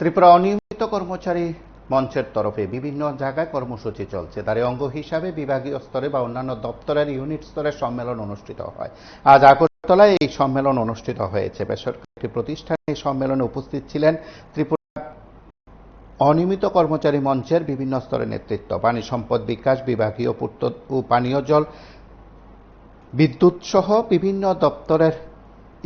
ত্রিপুরা অনিয়মিত কর্মচারী মঞ্চের তরফে বিভিন্ন জায়গায় কর্মসূচি চলছে। তার অঙ্গ হিসাবে বিভাগীয় স্তরে বা অন্যান্য দপ্তরের ইউনিট স্তরের সম্মেলন অনুষ্ঠিত হয়। আজ আগরতলায় এই সম্মেলন অনুষ্ঠিত হয়েছে। বেসরকারি প্রতিষ্ঠানে এই সম্মেলনে উপস্থিত ছিলেন ত্রিপুরা অনিয়মিত কর্মচারী মঞ্চের বিভিন্ন স্তরের নেতৃত্ব, পানি সম্পদ বিকাশ, বিভাগীয় পূর্ত ও পানীয় জল, বিদ্যুৎ সহ বিভিন্ন দপ্তরের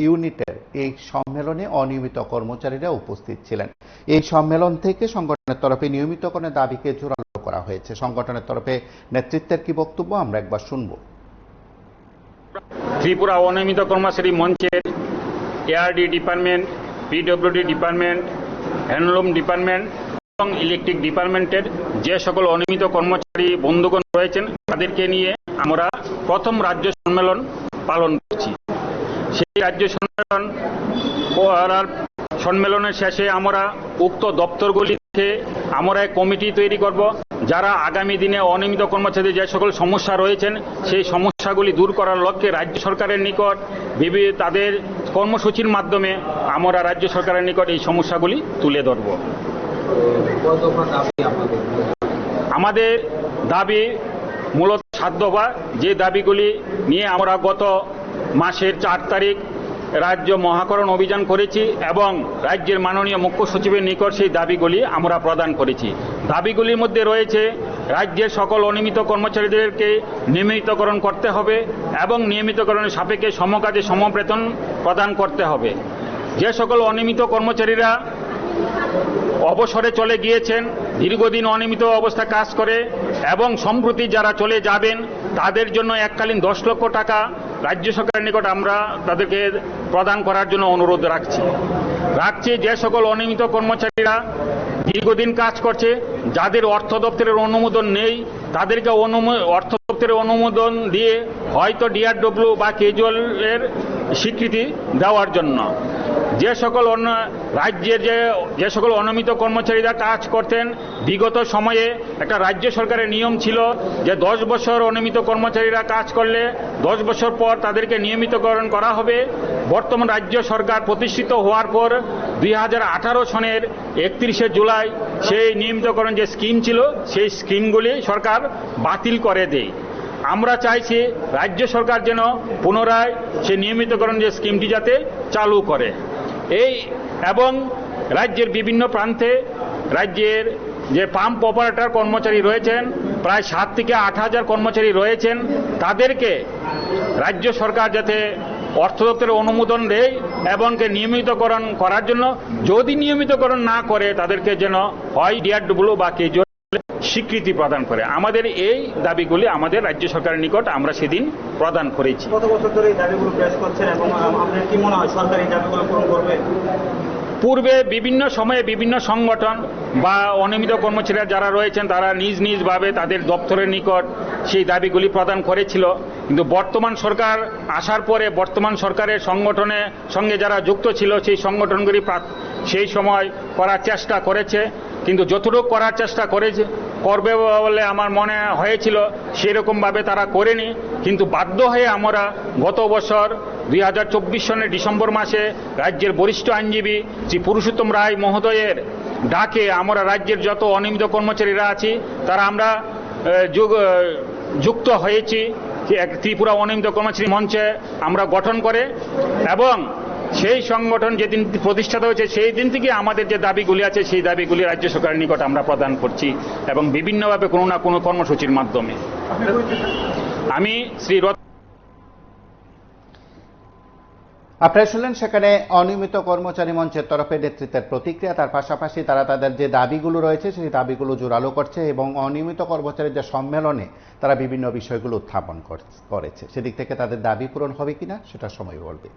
ইউনিটের এই সম্মেলনে অনিয়মিত কর্মচারীরা উপস্থিত ছিলেন। এই সম্মেলন থেকে সংগঠনের তরফে নিয়মিতকরণের দাবিকে জোরালো করা হয়েছে। সংগঠনের তরফে নেতৃত্বের কি বক্তব্য আমরা একবার শুনব। ত্রিপুরা অনিয়মিত কর্মচারী মঞ্চের ARD department, PWD department, handloom department এবং ইলেকট্রিক ডিপার্টমেন্টের যে সকল অনিয়মিত কর্মচারী বন্ধুগণ রয়েছেন তাদেরকে নিয়ে আমরা প্রথম রাজ্য সম্মেলন পালন করছি। সেই রাজ্য সম্মেলনের শেষে আমরা উক্ত দপ্তরগুলিতে আমরা এক কমিটি তৈরি করব, যারা আগামী দিনে অনিয়মিত কর্মচারীদের যে সকল সমস্যা রয়েছেন সেই সমস্যাগুলি দূর করার লক্ষ্যে রাজ্য সরকারের নিকট তাদের কর্মসূচির মাধ্যমে আমরা রাজ্য সরকারের নিকট এই সমস্যাগুলি তুলে ধরব। আমাদের দাবি মূলত 7 দফা, যে দাবিগুলি নিয়ে আমরা গত মাসের 4 তারিখ রাজ্য মহাকরণ অভিযান করেছি এবং রাজ্যের মাননীয় মুখ্য সচিবের নিকট সেই দাবিগুলি আমরা প্রদান করেছি। দাবিগুলির মধ্যে রয়েছে রাজ্যের সকল অনিয়মিত কর্মচারীদেরকে নিয়মিতকরণ করতে হবে এবং নিয়মিতকরণের সাপেক্ষে সমকাজে সমবেতন প্রদান করতে হবে। যে সকল অনিয়মিত কর্মচারীরা অবসরে চলে গিয়েছেন, দীর্ঘদিন অনিয়মিত অবস্থায় কাজ করে এবং সম্প্রতি যারা চলে যাবেন তাদের জন্য এককালীন 10 লক্ষ টাকা রাজ্য সরকারের নিকট আমরা তাদেরকে প্রদান করার জন্য অনুরোধ রাখছি। যে সকল অনিয়মিত কর্মচারীরা দীর্ঘদিন কাজ করছে, যাদের অর্থ দপ্তরের অনুমোদন নেই, তাদেরকে অর্থ দপ্তরের অনুমোদন দিয়ে হয়তো ডিআরডব্লিউ বা কেজুয়ালের স্বীকৃতি দেওয়ার জন্য। যে সকল রাজ্যের যে সকল অনিয়মিত কর্মচারীরা কাজ করতেন, বিগত সময়ে একটা রাজ্য সরকারের নিয়ম ছিল যে 10 বছর অনিয়মিত কর্মচারীরা কাজ করলে 10 বছর পর তাদেরকে নিয়মিতকরণ করা হবে। বর্তমান রাজ্য সরকার প্রতিষ্ঠিত হওয়ার পর 2018 সনের 31শে জুলাই সেই নিয়মিতকরণ যে স্কিম ছিল সেই স্কিমগুলি সরকার বাতিল করে দেয়। আমরা চাইছি রাজ্য সরকার যেন পুনরায় সেই নিয়মিতকরণ যে স্কিমটি যাতে চালু করে। এবং রাজ্যের বিভিন্ন প্রান্তে রাজ্যের যে পাম্প অপারেটর কর্মচারী রয়েছেন, প্রায় 7 থেকে 8 হাজার কর্মচারী রয়েছেন, তাদেরকে রাজ্য সরকার যাতে অর্থ দপ্তরের অনুমোদন দেয় এবং নিয়মিতকরণ করার জন্য, যদি নিয়মিতকরণ না করে তাদেরকে যেন হয় ডিআরডব্লিউ বা কেজুয়াল স্বীকৃতি প্রদান করে। আমাদের এই দাবিগুলি আমাদের রাজ্য সরকারের নিকট আমরা সেদিন প্রদান করেছি। কত বছর ধরে এই দাবিগুলো পেশ করছেন এবং আপনার কি মনে হয় সরকার এই দাবিগুলো পূরণ করবে? পূর্বে বিভিন্ন সময়ে বিভিন্ন সংগঠন বা অনিয়মিত কর্মচারীরা যারা রয়েছেন তারা নিজ নিজভাবে তাদের দপ্তরের নিকট সেই দাবিগুলি প্রদান করেছিল, কিন্তু বর্তমান সরকার আসার পরে বর্তমান সরকারের সংগঠনের সঙ্গে যারা যুক্ত ছিল সেই সংগঠনগুলি সেই সময় করার চেষ্টা করেছে, কিন্তু যতটুকু করার চেষ্টা করবে বলে আমার মনে হয়েছিল সেরকমভাবে তারা করেনি। কিন্তু বাধ্য হয়ে আমরা গত বছর 2024 সনের ডিসেম্বর মাসে রাজ্যের বরিষ্ঠ আইনজীবী শ্রী পুরুষোত্তম রায় মহোদয়ের ডাকে আমরা রাজ্যের যত অনিয়মিত কর্মচারীরা আছি তারা আমরা যুক্ত হয়েছি ত্রিপুরা অনিয়মিত কর্মচারী মঞ্চে আমরা গঠন করে, এবং সেই সংগঠন যেদিন প্রতিষ্ঠা হয়েছে সেই দিন থেকে আমাদের যে দাবিগুলি আছে সেই দাবিগুলি রাজ্য সরকারের নিকট আমরা প্রদান করছি এবং বিভিন্নভাবে কোনো না কোনো কর্মসূচির মাধ্যমে। আমি শ্রী আপনারা শুনলেন সেখানে অনিয়মিত কর্মচারী মঞ্চের তরফে নেতৃত্বের প্রতিক্রিয়া। তার পাশাপাশি তারা তাদের যে দাবিগুলো রয়েছে সেই দাবিগুলো জোরালো করছে এবং অনিয়মিত কর্মচারীদের সম্মেলনে তারা বিভিন্ন বিষয়গুলো উত্থাপন করেছে। সেদিক থেকে তাদের দাবি পূরণ হবে কিনা সেটা সময় বলবে।